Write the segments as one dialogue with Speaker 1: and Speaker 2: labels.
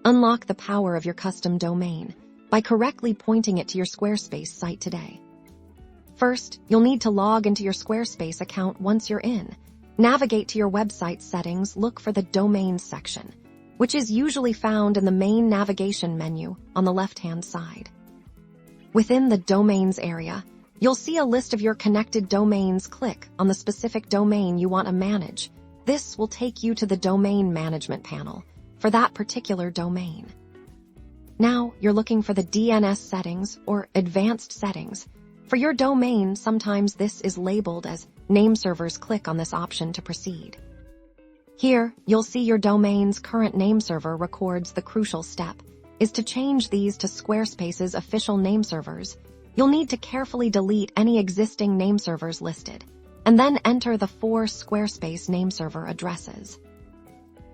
Speaker 1: Unlock the power of your custom domain by correctly pointing it to your Squarespace site today. First, you'll need to log into your Squarespace account once you're in. Navigate to your website settings, look for the Domains section, which is usually found in the main navigation menu on the left-hand side. Within the Domains area, you'll see a list of your connected domains. Click on the specific domain you want to manage. This will take you to the Domain Management panel for that particular domain. Now, you're looking for the DNS settings or advanced settings. For your domain, sometimes this is labeled as Nameservers. Click on this option to proceed. Here, you'll see your domain's current nameserver records. The crucial step is to change these to Squarespace's official nameservers. You'll need to carefully delete any existing nameservers listed, and then enter the 4 Squarespace nameserver addresses.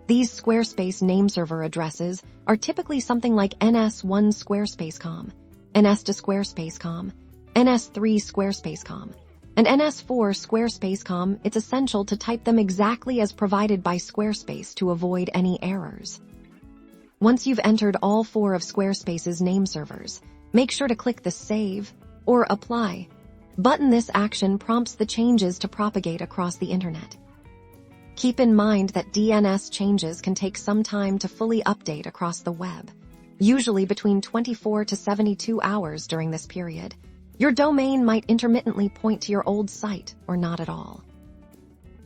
Speaker 1: These Squarespace nameserver addresses are typically something like ns1 squarespace.com, ns2 squarespace.com, ns3 squarespace.com, and ns4 squarespace.com. It's essential to type them exactly as provided by Squarespace to avoid any errors. Once you've entered all 4 of Squarespace's nameservers, make sure to click the Save or Apply button. This action prompts the changes to propagate across the internet. Keep in mind that DNS changes can take some time to fully update across the web, usually between 24 to 72 hours. During this period, your domain might intermittently point to your old site or not at all.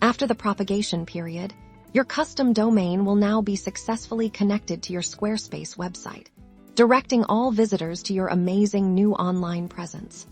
Speaker 1: After the propagation period, your custom domain will now be successfully connected to your Squarespace website, directing all visitors to your amazing new online presence.